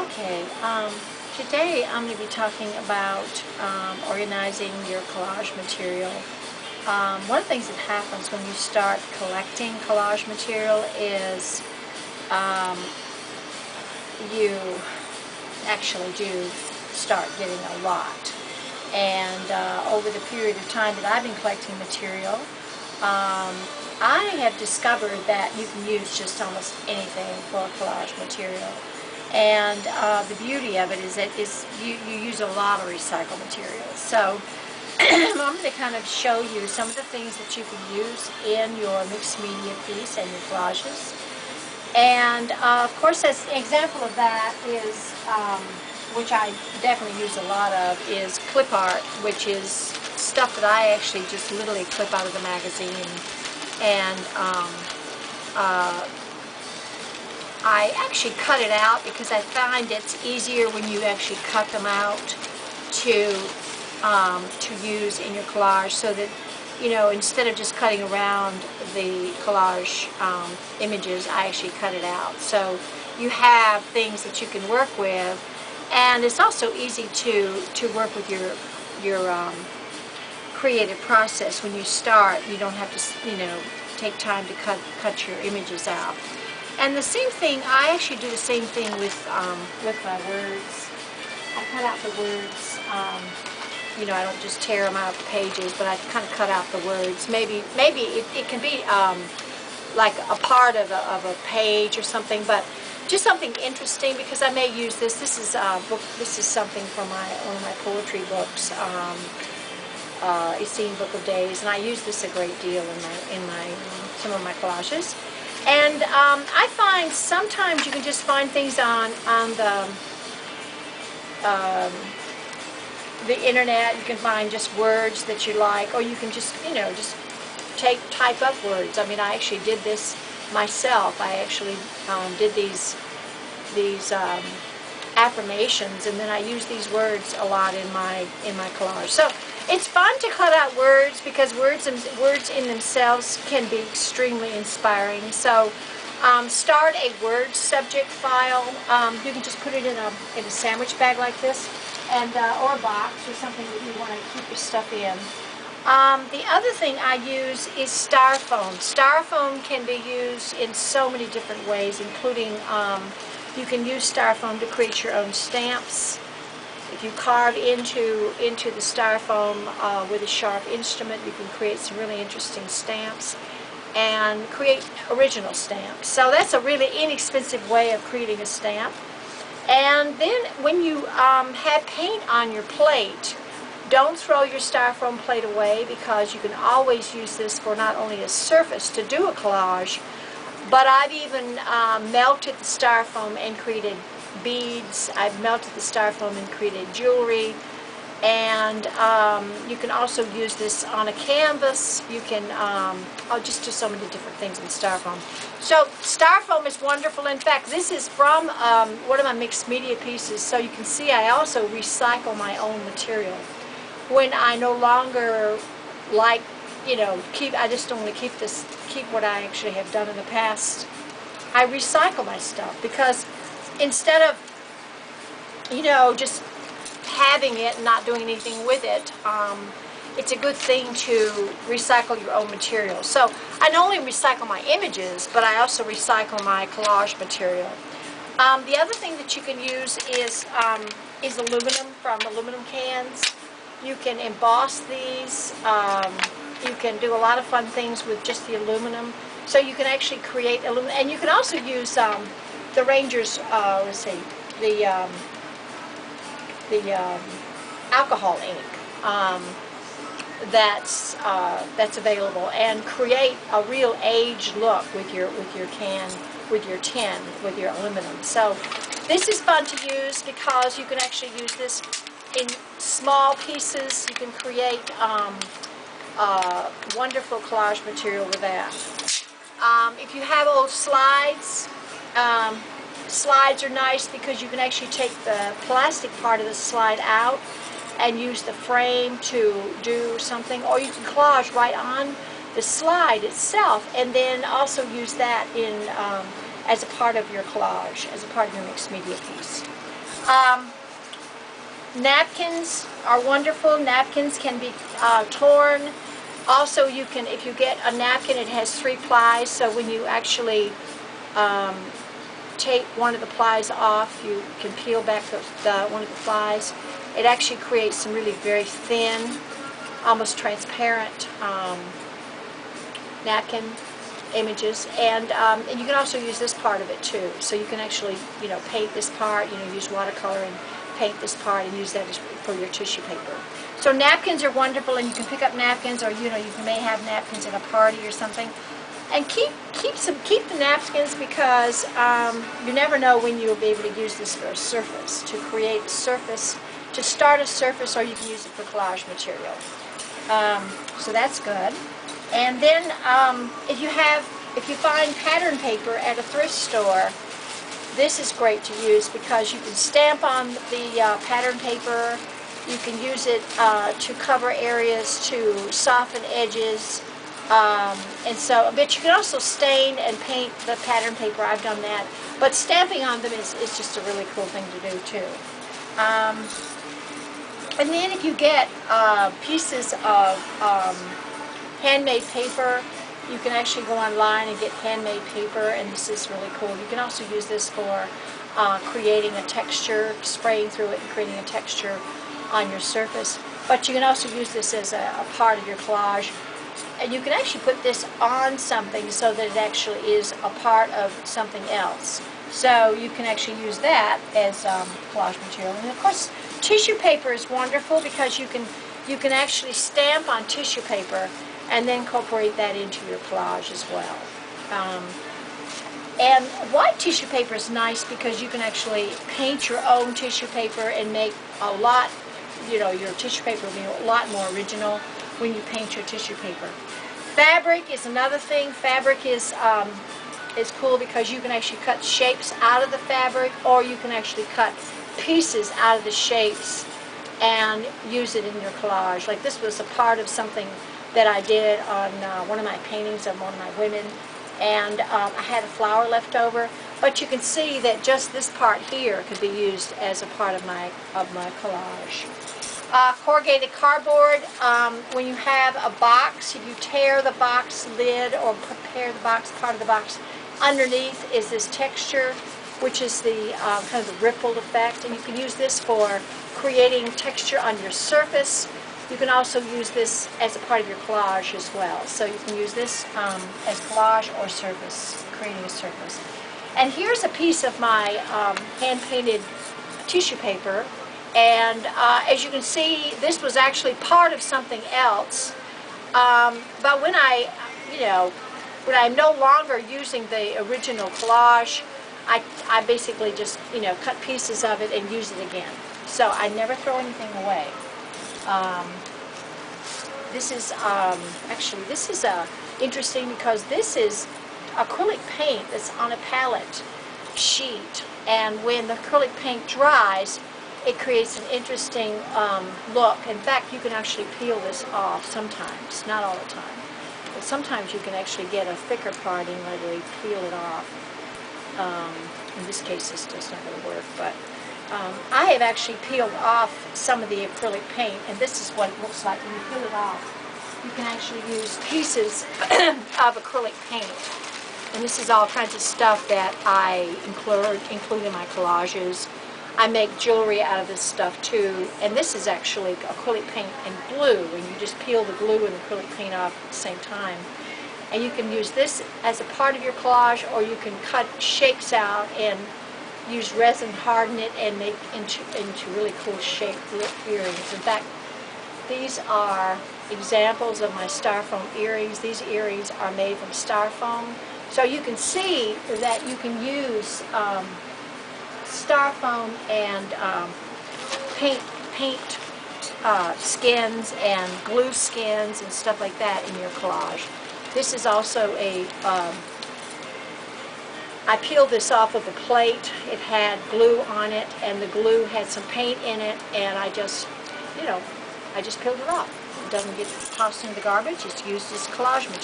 Okay, today I'm going to be talking about organizing your collage material. One of the things that happens when you start collecting collage material is you actually do start getting a lot. And over the period of time that I've been collecting material, I have discovered that you can use just almost anything for collage material. And the beauty of it is that you use a lot of recycled materials. So I'm going to kind of show you some of the things that you can use in your mixed media piece and your collages. And of course, as an example of that is, which I definitely use a lot of, is clip art, which is stuff that I actually just literally clip out of the magazine. And I actually cut it out because I find it's easier when you actually cut them out to use in your collage, so that, you know, instead of just cutting around the collage images, I actually cut it out. So you have things that you can work with, and it's also easy to work with your creative process. When you start, you don't have to, you know, take time to cut your images out. And the same thing, I actually do the same thing with my words. I cut out the words. You know, I don't just tear them out of the pages, but I kind of cut out the words. Maybe it can be like a part of a page or something, but just something interesting, because I may use this. This is This is something from one of my poetry books, Essene Book of Days, and I use this a great deal in some of my collages. And I find sometimes you can just find things on the internet. You can find just words that you like, or you can just, you know, just type up words. I mean, I actually did this myself. I actually did these affirmations, and then I use these words a lot in my collage. So it's fun to cut out words, because words in themselves can be extremely inspiring. So start a word subject file. You can just put it in a sandwich bag like this, and or a box or something that you want to keep your stuff in. The other thing I use is styrofoam. Styrofoam can be used in so many different ways, including you can use styrofoam to create your own stamps. If you carve into the styrofoam with a sharp instrument, you can create some really interesting stamps and create original stamps. So that's a really inexpensive way of creating a stamp. And then when you have paint on your plate, don't throw your styrofoam plate away, because you can always use this for not only a surface to do a collage, but I've even melted the styrofoam and created beads. I've melted the styrofoam and created jewelry. And you can also use this on a canvas. You can just do so many different things in styrofoam. So styrofoam is wonderful. In fact, this is from one of my mixed media pieces. So you can see I also recycle my own material. When I no longer like, you know, I just don't want to keep what I actually have done in the past, I recycle my stuff, because instead of, you know, just having it and not doing anything with it, it's a good thing to recycle your own material. So I not only recycle my images, but I also recycle my collage material. The other thing that you can use is aluminum, from aluminum cans. You can emboss these. You can do a lot of fun things with just the aluminum. So you can actually create aluminum, and you can also use the Rangers, let's see, the alcohol ink that's available, and create a real aged look with your tin, with your aluminum. So this is fun to use, because you can actually use this in small pieces. You can create wonderful collage material with that. If you have old slides, slides are nice, because you can actually take the plastic part of the slide out and use the frame to do something, or you can collage right on the slide itself, and then also use that in as a part of your collage, as a part of your mixed media piece. Napkins are wonderful. Napkins can be torn. Also, you can, if you get a napkin, it has 3 plies, so when you actually take one of the plies off, you can peel back one of the plies. It actually creates some really very thin, almost transparent napkin images, and you can also use this part of it too. So you can actually, paint this part. Use watercolor and paint this part, and use that for your tissue paper. So napkins are wonderful, and you can pick up napkins, or you may have napkins at a party or something. And keep the napkins, because you never know when you'll be able to use this for a surface, to create a surface, to start a surface, or you can use it for collage material. So that's good. And then if you find pattern paper at a thrift store, this is great to use, because you can stamp on the pattern paper. You can use it to cover areas, to soften edges, but you can also stain and paint the pattern paper. I've done that, but stamping on them is just a really cool thing to do too. And then if you get pieces of handmade paper, you can actually go online and get handmade paper, and this is really cool. You can also use this for creating a texture, spraying through it and creating a texture on your surface. But you can also use this as a part of your collage, and you can actually put this on something so that it actually is a part of something else. So you can actually use that as collage material. And of course, tissue paper is wonderful, because you can actually stamp on tissue paper and then incorporate that into your collage as well. And white tissue paper is nice, because you can actually paint your own tissue paper and make a lot, your tissue paper will be a lot more original when you paint your tissue paper. Fabric is another thing. Fabric is cool, because you can actually cut shapes out of the fabric, or you can actually cut pieces out of the shapes and use it in your collage. Like this was a part of something that I did on one of my paintings of one of my women, and I had a flower left over, but you can see that just this part here could be used as a part of my collage. Corrugated cardboard, when you have a box, if you tear the box lid or prepare the box, part of the box, underneath is this texture, which is the kind of the rippled effect, and you can use this for creating texture on your surface. You can also use this as a part of your collage as well. So you can use this as collage or surface, creating a surface. And here's a piece of my hand-painted tissue paper. And as you can see, this was actually part of something else. But when I'm no longer using the original collage, I basically just, cut pieces of it and use it again. So I never throw anything away. This is interesting, because this is acrylic paint that's on a palette sheet, and when the acrylic paint dries, it creates an interesting look. In fact, you can actually peel this off sometimes, not all the time, but sometimes you can actually get a thicker part and literally peel it off. In this case, this does not really work, but I have actually peeled off some of the acrylic paint, and this is what it looks like when you peel it off. You can actually use pieces of acrylic paint, and this is all kinds of stuff that I include in my collages. I make jewelry out of this stuff too, and this is actually acrylic paint and glue, and you just peel the glue and acrylic paint off at the same time. And you can use this as a part of your collage, or you can cut shapes out and use resin, harden it, and make into really cool shaped earrings. In fact, these are examples of my styrofoam earrings. These earrings are made from styrofoam. So you can see that you can use styrofoam and paint skins and glue skins and stuff like that in your collage. This is also I peeled this off of a plate. It had glue on it, and the glue had some paint in it, and I just peeled it off. It doesn't get tossed in the garbage. It's used as collage material.